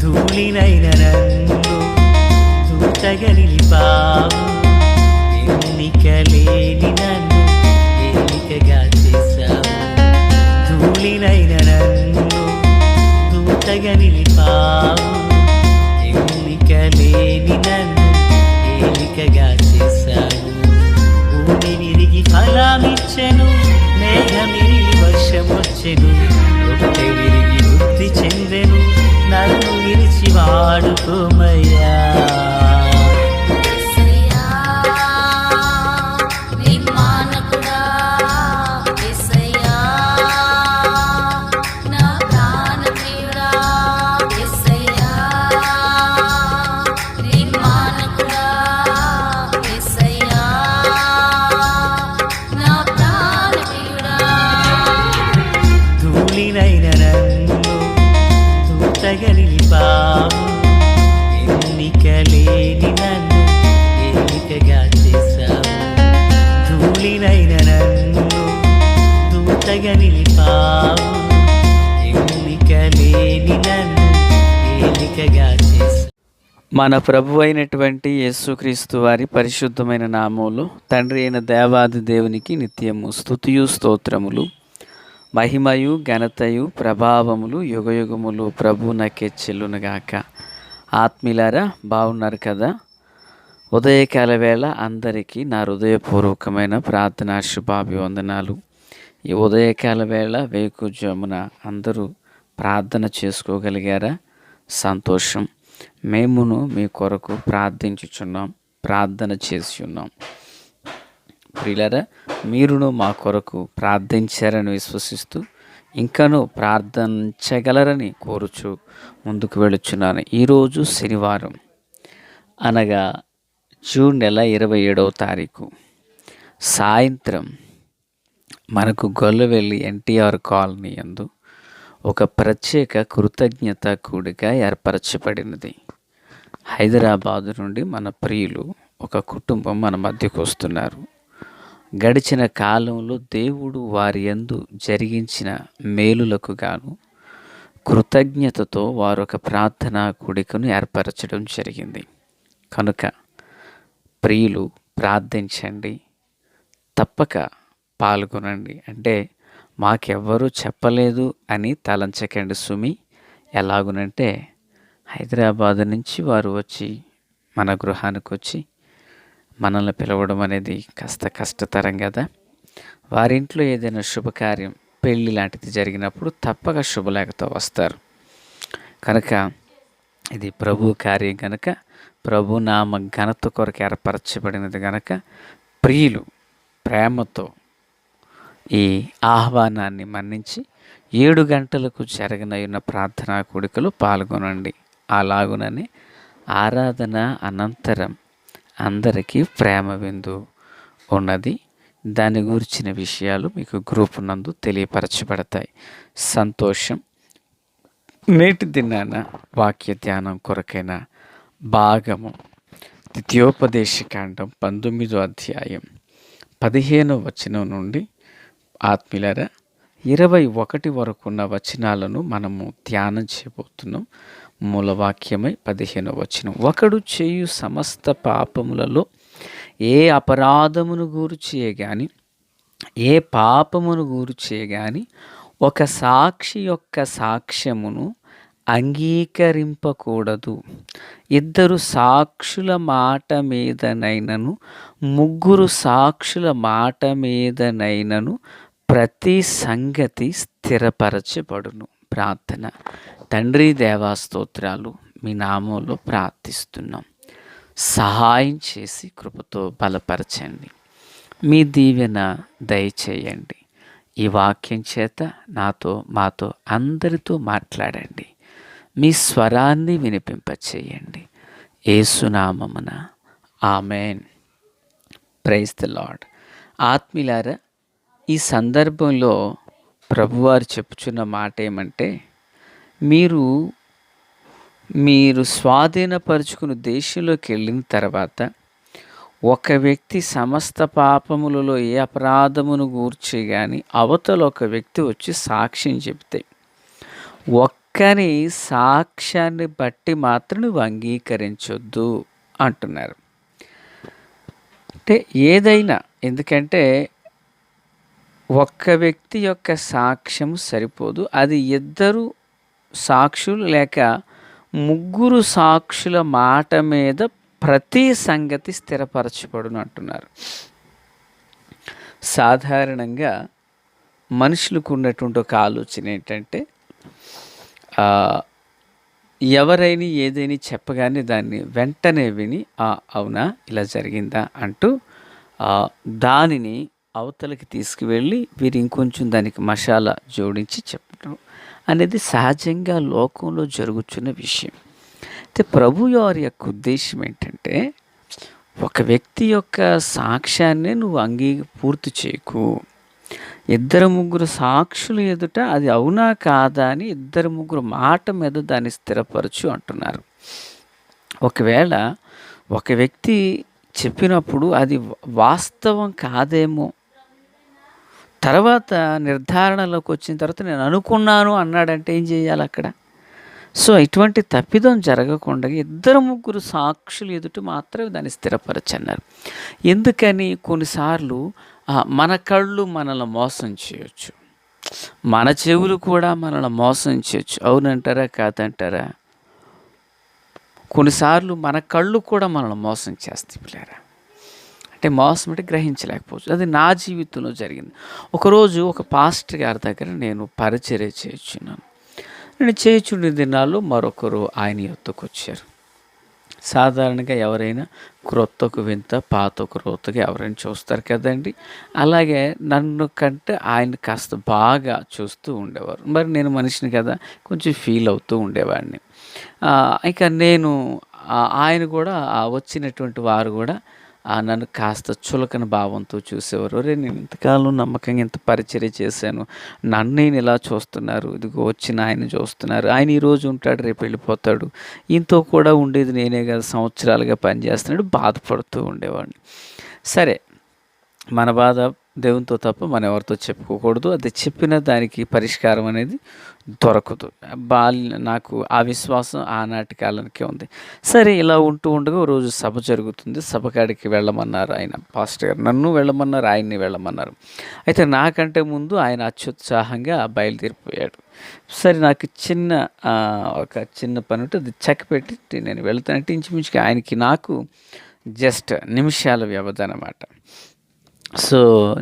ధూళినైన నన్ను దూతగా నిలిపావు, ఎన్నికలేని నన్ను ఏలికగా చేశావు. ధూళినైన నన్ను దూతగా నిలిపావు, ఎన్నికలేని నన్ను ఏలికగా చేశావు. భూమి విరిగి ఫలమిచ్చెను, మేఘమిరిగి వర్షమొచ్చెను, రొట్టె విరిగి వృద్ధి చెందెను, నన్ను విరిచి వాడుకోమయ్యా. ధూళినైన నన్ను దూతగా నిలిపావు, ఎన్నికలేని నన్ను ఏలికగా చేశావు. ధూళినైన నన్ను దూతగా నిలిపావు, ఎన్నికలేని నన్ను ఏలికగా చేశావు. మన ప్రభు అయినటువంటి యేసుక్రీస్తు వారి పరిశుద్ధమైన నామములో తండ్రి అయిన దేవాది దేవునికి నిత్యము స్తుతియు స్తోత్రములు, మహిమయు ఘనతయు ప్రభావములు యుగయుగములు ప్రభువునకే చెల్లునుగాక. ఆత్మీయులారా, బాగున్నారు కదా? ఉదయకాల వేళ అందరికీ నా హృదయపూర్వకమైన ప్రార్థనా శుభాభివందనాలు. ఈ ఉదయకాల వేళ వేకుజామున అందరూ ప్రార్థన చేసుకోగలిగారా? సంతోషం. మేమును మీ కొరకు ప్రార్థించుచున్నాం, ప్రార్థన చేసి ఉన్నాం. ప్రియులారా, మీరును మా కొరకు ప్రార్థించారని విశ్వసిస్తూ ఇంకనూ ప్రార్థించగలరని కోరుచు ముందుకు వెళుచున్నాను. ఈరోజు శనివారం, అనగా జూన్ నెల 27వ తారీఖు సాయంత్రం మనకు గొల్లవెల్లి ఎన్టీఆర్ కాలనీ యందు ఒక ప్రత్యేక కృతజ్ఞత కూడిక ఏర్పరచబడినది. హైదరాబాదు నుండి మన ప్రియులు ఒక కుటుంబం మన మధ్యకు వస్తున్నారు. గడిచిన కాలంలో దేవుడు వారి యందు జరిగించిన మేలులకు గాను కృతజ్ఞతతో వారు ఒక ప్రార్థనా కూడికను ఏర్పరచడం జరిగింది. కనుక ప్రియులు ప్రార్థించండి, తప్పక పాల్గొనండి. అంటే మాకెవ్వరూ చెప్పలేదు అని తలంచకండి సుమి. ఎలాగునంటే హైదరాబాద్ నుంచి వారు వచ్చి మన గృహానికి వచ్చి మనల్ని పిలవడం అనేది కాస్త కష్టతరం కదా. వారింట్లో ఏదైనా శుభకార్యం, పెళ్ళి లాంటిది జరిగినప్పుడు తప్పక శుభలేఖతో వస్తారు. కనుక ఇది ప్రభు కార్యం కనుక, ప్రభు నామ ఘనత కొరకు ఏర్పరచబడినది కనుక ప్రియులు ప్రేమతో ఈ ఆహ్వానాన్ని మన్నించి 7 గంటలకు జరగనయున్న ప్రార్థనా కూడికలు పాల్గొనండి. అలాగునని ఆరాధన అనంతరం అందరికీ ప్రేమ విందు ఉన్నది. దాని గురించిన విషయాలు మీకు గ్రూప్ నందు తెలియపరచబడతాయి. సంతోషం. నేటి దినాన వాక్య ధ్యానం కొరకైన భాగము ద్వితీయోపదేశకాండం 19వ అధ్యాయం 15వ వచనం నుండి ఆత్మీయులారా 21 వరకు ఉన్న వచనాలను మనము ధ్యానం చేయబోతున్నాం. మూలవాక్యమై 15వ వచనం. ఒకడు చేయు సమస్త పాపములలో ఏ అపరాధమును గూర్చియే గాని, ఏ పాపమును గూర్చియే గాని ఒక సాక్షి యొక్క సాక్ష్యమును అంగీకరింపకూడదు. 2 సాక్షుల మాట మీదనైనను 3 సాక్షుల మాట మీదనైనను ప్రతి సంగతి స్థిరపరచబడును. ప్రార్థన. తండ్రి దేవా స్తోత్రాలు, మీ నామంలో ప్రార్థిస్తున్నాం. సహాయం చేసి కృపతో బలపరచండి. మీ దీవెన దయచేయండి. ఈ వాక్యం చేత నాతో, మాతో, అందరితో మాట్లాడండి. మీ స్వరాన్ని వినిపింపచేయండి. యేసునామమున ఆమేన్. Praise the Lord. ఆత్మీయులారా, ఈ సందర్భంలో ప్రభువారు చెప్పుచున్న మాట ఏమంటే, మీరు స్వాధీనపరుచుకుని దేశంలోకి వెళ్ళిన తర్వాత ఒక వ్యక్తి సమస్త పాపములలో ఏ అపరాధమును గూర్చి కానీ అవతల ఒక వ్యక్తి వచ్చి సాక్ష్యం చెప్తే కానీ సాక్ష్యాన్ని బట్టి మాత్రం నువ్వు అంగీకరించొద్దు అంటున్నారు. అంటే ఏదైనా, ఎందుకంటే ఒక్క వ్యక్తి యొక్క సాక్ష్యం సరిపోదు. అది ఇద్దరు సాక్షులు లేక ముగ్గురు సాక్షుల మాట మీద ప్రతి సంగతి స్థిరపరచబడును అంటున్నారు. సాధారణంగా మనుషులకు ఉన్నటువంటి ఒక ఆలోచన ఏంటంటే, ఎవరైనా ఏదైనా చెప్పగానే దాన్ని వెంటనే విని అవునా ఇలా జరిగిందా అంటూ దానిని అవతలకి తీసుకువెళ్ళి వీరు ఇంకొంచెం దానికి మసాలా జోడించి చెప్పడం అనేది సహజంగా లోకంలో జరుగుతున్న విషయం. అయితే ప్రభు వారి యొక్క ఉద్దేశం ఏంటంటే, ఒక వ్యక్తి యొక్క సాక్ష్యాన్ని నువ్వు పూర్తి చేయకు. ఇద్దరు ముగ్గురు సాక్షులు ఎదుట అది అవునా కాదా అని ఇద్దరు ముగ్గురు మాట మీద దాన్ని స్థిరపరచు అంటున్నారు. ఒకవేళ ఒక వ్యక్తి చెప్పినప్పుడు అది వాస్తవం కాదేమో, తర్వాత నిర్ధారణలోకి వచ్చిన తర్వాత నేను అనుకున్నాను అన్నాడంటే ఏం చేయాలి అక్కడ? సో ఇటువంటి తప్పిదం జరగకుండా ఇద్దరు ముగ్గురు సాక్షులు ఎదుట మాత్రమే దాన్ని స్థిరపరచన్నారు. ఎందుకని? కొన్నిసార్లు మన కళ్ళు మనల్ని మోసం చేయొచ్చు, మన చెవులు కూడా మనల్ని మోసం చేయొచ్చు. అవునంటారా కాదంటారా? కొన్నిసార్లు మన కళ్ళు కూడా మనల్ని మోసం చేస్తాయి పిల్లారా. అంటే మోసం అంటే గ్రహించలేకపోవచ్చు. అది నా జీవితంలో జరిగింది. ఒకరోజు ఒక పాస్టర్ గారి దగ్గర నేను పరిచర్య చేయుచున్నాను. నేను చేయుచుండే దినాల్లో మరొకరు ఆయన యొద్దకు వచ్చారు. సాధారణంగా ఎవరైనా క్రొత్తకు వింత, పాతకు రోతగా ఎవరైనా చూస్తారు కదండి. అలాగే నన్ను కంటే ఆయన కాస్త బాగా చూస్తూ ఉండేవారు. మరి నేను మనిషిని కదా, కొంచెం ఫీల్ అవుతూ ఉండేవాడిని. ఇక నేను ఆయన కూడా వచ్చినటువంటి వారు కూడా నన్ను కాస్త చులకన భావంతో చూసేవారు. నేను ఇంతకాలం నమ్మకంగా ఇంత పరిచర్య చేశాను, నన్ను నేను ఇలా చూస్తున్నారు, ఇదిగో వచ్చిన ఆయన చూస్తున్నారు, ఆయన ఈరోజు ఉంటాడు రేపు వెళ్ళిపోతాడు, ఈయనతో కూడా ఉండేది నేనే కదా, సంవత్సరాలుగా పనిచేస్తున్నాడు, బాధపడుతూ ఉండేవాడిని. సరే, మన బాధ దేవునితో తప్ప మనం ఎవరితో చెప్పుకోకూడదు. అది చెప్పిన దానికి పరిష్కారం అనేది దొరకదు. నాకు ఆ విశ్వాసం ఆనాటి కాలానికే ఉంది. సరే, ఇలా ఉంటూ ఉండగా రోజు సభ జరుగుతుంది. సభకాడికి వెళ్ళమన్నారు ఆయన పాస్టర్ గారు. నన్ను వెళ్ళమన్నారు, ఆయన్ని వెళ్ళమన్నారు. అయితే నాకంటే ముందు ఆయన అత్యుత్సాహంగా బయలుదేరిపోయాడు. సరే, నాకు ఒక చిన్న పని ఉంటే అది చెక్ పెట్టి నేను వెళ్తానంటే ఇంచుమించుగా ఆయనకి నాకు జస్ట్ నిమిషాల వ్యవధి అన్నమాట. సో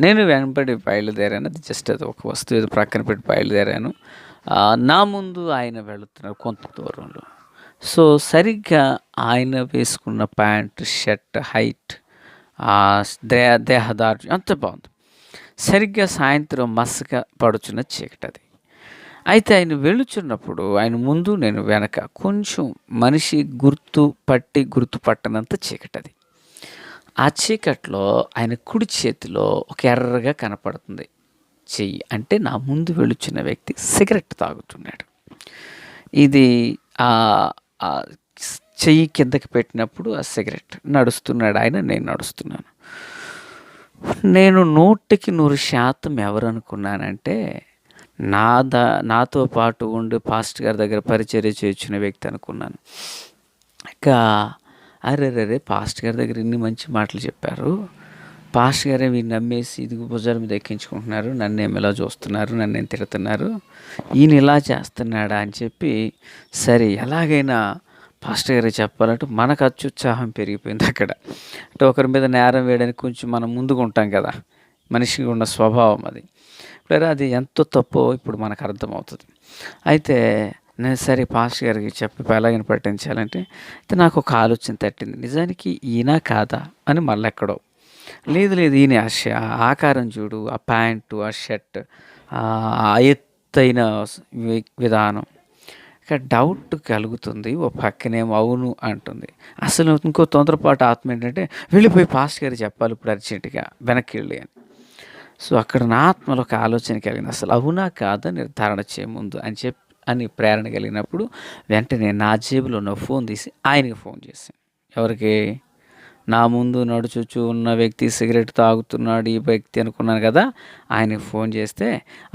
నేను వెనబడి బయలుదేరాను. అది జస్ట్ అది ఒక వస్తువు ఏదో ప్రక్కన పెట్టి బయలుదేరాను. నా ముందు ఆయన వెళుతున్నారు కొంత దూరంలో. సో సరిగ్గా ఆయన వేసుకున్న ప్యాంట్, షర్ట్, హైట్, దేహదార్ఢ్యం అంత బాగుంది. సరిగ్గా సాయంత్రం మసక పడుచున్న చీకటి అది. అయితే ఆయన వెళుచున్నప్పుడు ఆయన ముందు నేను వెనక కొంచెం మనిషి గుర్తుపట్టనంత చీకటి అది. ఆ చీకట్లో ఆయన కుడి చేతిలో ఒక ఎర్రగా కనపడుతుంది చెయ్యి. అంటే నా ముందు వెళుచున్న వ్యక్తి సిగరెట్ తాగుతున్నాడు. ఇది చెయ్యి కిందకి పెట్టినప్పుడు ఆ సిగరెట్ నడుస్తున్నాడు ఆయన, నేను నడుస్తున్నాను. నేను 100% ఎవరు అనుకున్నానంటే నాతో పాటు ఉండి పాస్టర్ గారి దగ్గర పరిచర్య చేయించిన వ్యక్తి అనుకున్నాను. ఇంకా అరే పాస్టర్ గారి దగ్గర ఇన్ని మంచి మాటలు చెప్పారు, పాస్టర్ గారే వీళ్ళు నమ్మేసి ఇదిగో భుజాల మీద ఎక్కించుకుంటున్నారు, నన్నేమి ఇలా చూస్తున్నారు, నన్నేం తిడుతున్నారు, ఈయన ఇలా చేస్తున్నాడా అని చెప్పి, సరే ఎలాగైనా పాస్టర్ గారికి చెప్పాలంటే మనకు అత్యుత్సాహం పెరిగిపోయింది అక్కడ. అంటే ఒకరి మీద నేరం వేయడానికి కొంచెం మనం ముందుకు ఉంటాం కదా, మనిషికి ఉన్న స్వభావం అది. ఇప్పుడు అది ఎంతో తప్పో ఇప్పుడు మనకు అర్థమవుతుంది. అయితే నేను సరే పాస్టర్ గారికి చెప్పి ఎలాగైనా పట్టించాలంటే అయితే నాకు ఒక ఆలోచన తట్టింది. నిజానికి ఈయన కాదా అని మళ్ళీ ఎక్కడో, లేదు ఈయన ఆకారం చూడు, ఆ ప్యాంటు, ఆ షర్ట్, ఆ ఎత్తైన విధానం, ఇక డౌట్ కలుగుతుంది. ఓ పక్కనేమో అవును అంటుంది. అసలు ఇంకో తొందరపాటు ఆత్మ ఏంటంటే వెళ్ళిపోయి పాస్టర్ గారికి చెప్పాలి ఇప్పుడు అర్జెంటుగా, వెనక్కి వెళ్ళి అని. సో అక్కడ నా ఆత్మలో ఒక ఆలోచన కలిగింది, అసలు అవునా కాదా నిర్ధారణ చేయముందు అని ప్రేరణ కలిగినప్పుడు వెంటనే నా జేబులో ఉన్న ఫోన్ తీసి ఆయనకి ఫోన్ చేశాను. ఎవరికి? నా ముందు నడుచుచు ఉన్న వ్యక్తి సిగరెట్ తాగుతున్నాడు ఈ వ్యక్తి అనుకున్నాను కదా. ఆయనకి ఫోన్ చేస్తే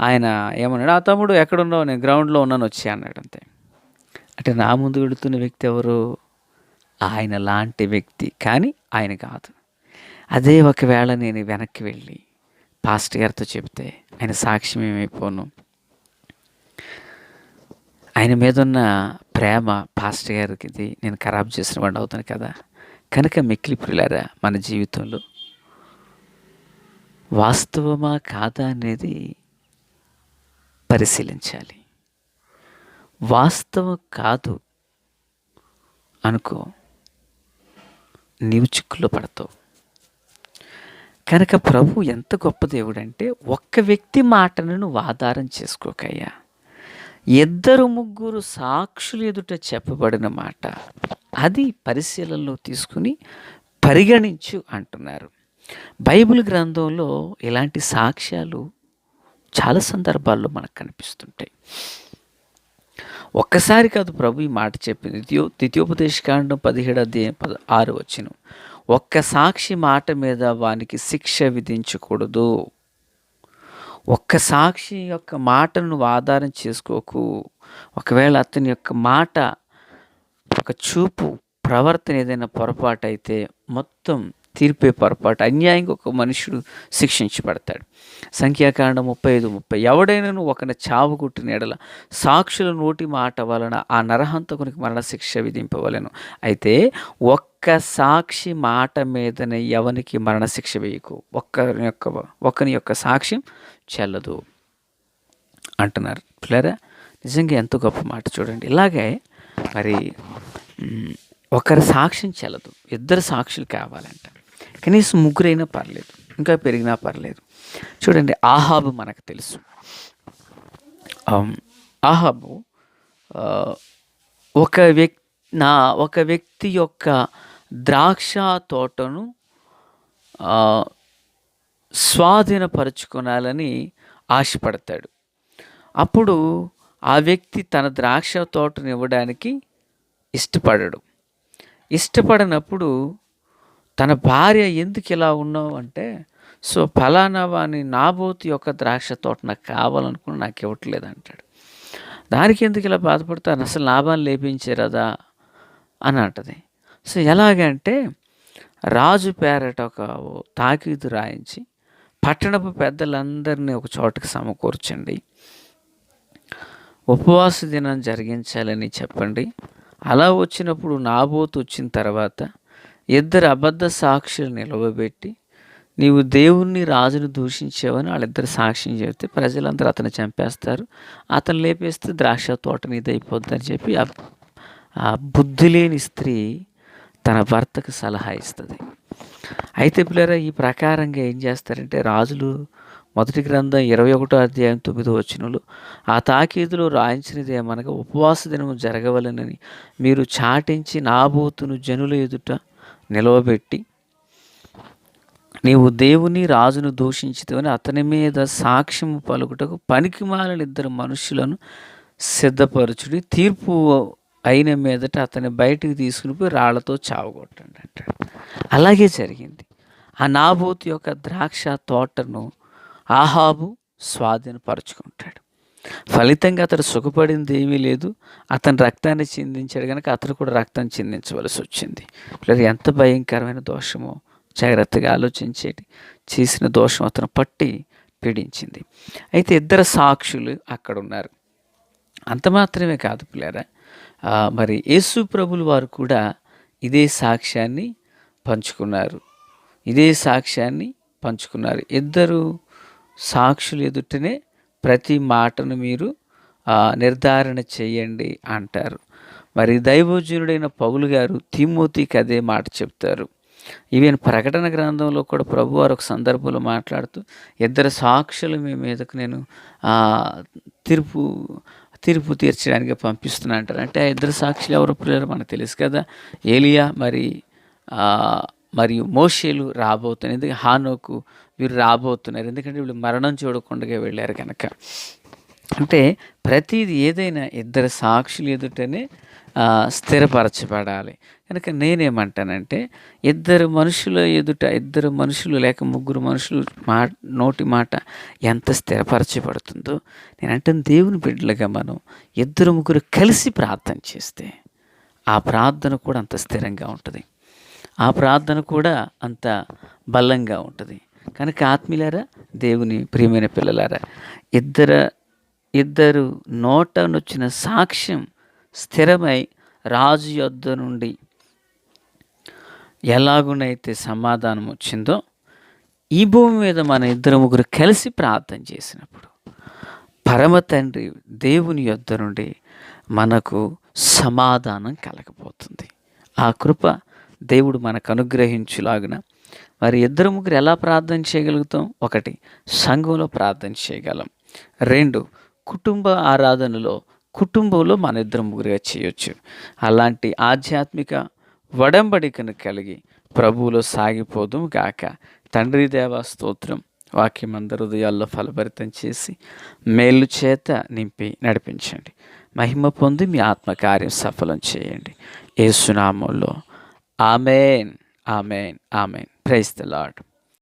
ఆయన ఏమన్నాడు, ఆ తమ్ముడు ఎక్కడున్నావు, నేను గ్రౌండ్లో ఉన్నాను వచ్చి అన్నాడు. అంతే. అంటే నా ముందు వెళుతున్న వ్యక్తి ఎవరు? ఆయన లాంటి వ్యక్తి, కానీ ఆయన కాదు. అదే ఒకవేళ నేను వెనక్కి వెళ్ళి పాస్టర్ గారితో చెప్తే ఆయన సాక్ష్యం ఏమైపోను? ఆయన మీద ఉన్న ప్రేమ పాస్టర్ గారికి నేను ఖరాబ్ చేసిన వాడిని అవుతాను కదా. కనుక మిక్కిలి ప్రియులారా, మన జీవితంలో వాస్తవమా కాదా అనేది పరిశీలించాలి. వాస్తవం కాదు అనుకో, నీవు చిక్కులో పడతావు. కనుక ప్రభు ఎంత గొప్ప దేవుడు అంటే, ఒక్క వ్యక్తి మాటను నువ్వు ఆధారం చేసుకోకయ్యా, 2-3 సాక్షులు ఎదుట చెప్పబడిన మాట అది పరిశీలనలో తీసుకుని పరిగణించు అంటున్నారు. బైబిల్ గ్రంథంలో ఇలాంటి సాక్ష్యాలు చాలా సందర్భాల్లో మనకు కనిపిస్తుంటాయి. ఒక్కసారి కాదు ప్రభు ఈ మాట చెప్పింది. ద్వితీయోపదేశకాండం 17:6 ఒక్క సాక్షి మాట మీద వానికి శిక్ష విధించకూడదు. ఒక్క సాక్షి యొక్క మాటను నువ్వు ఆధారం చేసుకోకు. ఒకవేళ అతని యొక్క మాట, ఒక చూపు, ప్రవర్తన ఏదైనా పొరపాటు అయితే మొత్తం తీర్పే పొరపాటు, అన్యాయంగా ఒక మనుషుడు శిక్షించబడతాడు. సంఖ్యాకాండం 35:30 ఎవడైనాను ఒకని చావు కొట్టిన ఎడల సాక్షుల నోటి మాట వలన ఆ నరహంతకునికి మరణశిక్ష విధింపవలెను. అయితే ఒక్క సాక్షి మాట మీదనే ఎవనికి మరణశిక్ష వేయకు. ఒకని యొక్క సాక్ష్యం చెల్లదు అంటున్నారు. పిల్లరా, నిజంగా ఎంత గొప్ప మాట చూడండి. ఇలాగే మరి ఒకరి సాక్ష్యం చెల్లదు, 2 సాక్షులు కావాలంట. కనీసం 3 అయినా పర్లేదు, ఇంకా పెరిగినా పర్లేదు. చూడండి, ఆహాబు మనకు తెలుసు. ఆహాబు ఒక వ్యక్తి యొక్క ద్రాక్ష తోటను స్వాధీనపరుచుకోవాలని ఆశపడతాడు. అప్పుడు ఆ వ్యక్తి తన ద్రాక్ష తోటను ఇవ్వడానికి ఇష్టపడనప్పుడు తన భార్య, ఎందుకు ఇలా ఉన్నావు అంటే, ఫలానా వాని నాబోతు యొక్క ద్రాక్ష తోట నాకు కావాలనుకుని నాకు ఇవ్వట్లేదు అంటాడు. దానికి ఎందుకు ఇలా బాధపడతాను, అసలు లాభాన్ని లేపించారదా అని అంటది. ఎలాగంటే రాజు పేరట ఒక తాకీదు రాయించి పట్టణపు పెద్దలందరినీ ఒక చోటకి సమకూర్చండి, ఉపవాస దినం జరిగించాలని చెప్పండి. అలా వచ్చినప్పుడు నాబోతు వచ్చిన తర్వాత 2 అబద్ధ సాక్షులు నిలవబెట్టి, నీవు దేవుణ్ణి రాజును దూషించావని వాళ్ళిద్దరు సాక్ష్యం చెబితే ప్రజలందరూ అతను చంపేస్తారు, అతను లేపేస్తే ద్రాక్ష తోట నీదైపోద్దని చెప్పి ఆ బుద్ధి లేని స్త్రీ తన భర్తకు సలహా ఇస్తుంది. అయితే పిల్లరా, ఈ ప్రకారంగా ఏం చేస్తారంటే, రాజులు 1 గ్రంథం 21:9 ఆ తాకీదులో రాయించినది ఏమనగా, ఉపవాస దినము జరగవలెనని మీరు చాటించి నాబోతును జనుల ఎదుట నిలవబెట్టి, నీవు దేవుని రాజును దూషించితవని అతని మీద సాక్ష్యము పలుకుటకు పనికిమాలిన 2 మనుషులను సిద్ధపరచుడి, తీర్పు అయిన మీదట అతన్ని బయటికి తీసుకుని పోయి రాళ్లతో చావగొట్టండి అంటాడు. అలాగే జరిగింది. ఆ నాబోతు యొక్క ద్రాక్ష తోటను ఆహాబు స్వాధీనపరుచుకుంటాడు. ఫలితంగా అతడు సుఖపడింది ఏమీ లేదు. అతని రక్తాన్ని చిందించాడు కనుక అతడు కూడా రక్తం చిందించవలసి వచ్చింది. ఎంత భయంకరమైన దోషమో జాగ్రత్తగా ఆలోచించేటి చేసిన దోషం అతను పట్టి పీడించింది. అయితే 2 సాక్షులు అక్కడ ఉన్నారు. అంత మాత్రమే కాదు పిల్లరా, మరి యేసు ప్రభులు వారు కూడా ఇదే సాక్ష్యాన్ని పంచుకున్నారు. 2 సాక్షులు ఎదుటనే ప్రతి మాటను మీరు నిర్ధారణ చేయండి అంటారు. మరి దైవజనుడైన పౌలు గారు తిమోతికి అదే మాట చెప్తారు. ఈవెన్ ప్రకటన గ్రంథంలో కూడా ప్రభువారు ఒక సందర్భంలో మాట్లాడుతూ, 2 సాక్షులు మీ మీదకు నేను తీర్పు తీర్చడానికి పంపిస్తున్నా అంటారు. అంటే ఆ 2 సాక్షులు ఎవరు పిల్లలు మనకు తెలుసు కదా. ఏలియా మరియు మోషేలు రాబోతున్నారు. ఎందుకంటే హానోకు వీరు రాబోతున్నారు. ఎందుకంటే వీళ్ళు మరణం చూడకుండా వెళ్ళారు కనుక. అంటే ప్రతీది ఏదైనా ఇద్దరు సాక్షులు ఎదుటనే స్థిరపరచబడాలి. కనుక నేనేమంటానంటే ఇద్దరు మనుషులు లేక ముగ్గురు మనుషులు నోటి మాట ఎంత స్థిరపరచబడుతుందో, నేనంటే దేవుని బిడ్డలుగా మనం ఇద్దరు ముగ్గురు కలిసి ప్రార్థన చేస్తే ఆ ప్రార్థన కూడా అంత స్థిరంగా ఉంటుంది. ఆ ప్రార్థన కూడా అంత బలంగా ఉంటుంది. కనుక ఆత్మీయులారా, దేవుని ప్రియమైన పిల్లలారా, ఇద్దరు నోటనొచ్చిన సాక్ష్యం స్థిరమై రాజు యొద్ద నుండి ఎలాగునైతే సమాధానం వచ్చిందో, ఈ భూమి మీద మన ఇద్దరు ముగ్గురు కలిసి ప్రార్థన చేసినప్పుడు పరమ తండ్రి దేవుని యొద్ద నుండి మనకు సమాధానం కలగబోతుంది. ఆ కృప దేవుడు మనకు అనుగ్రహించులాగున మరి ఇద్దరు ముగ్గురు ఎలా ప్రార్థన చేయగలుగుతాం? 1, సంఘంలో ప్రార్థన చేయగలం. 2, కుటుంబ ఆరాధనలో కుటుంబంలో మన ఇద్దరు ముగ్గురుగా చేయొచ్చు. అలాంటి ఆధ్యాత్మిక వడంబడికను కలిగి ప్రభువులో సాగిపోదుం గాక. తండ్రి దేవా స్తోత్రం. వాక్యం అందరి హృదయాల్లో ఫలభరితం చేసి మేలు చేత నింపి నడిపించండి. మహిమ పొంది మీ ఆత్మకార్యం సఫలం చేయండి. యేసు నామములో ఆమేన్, ఆమేన్, ఆమేన్. Praise the lord.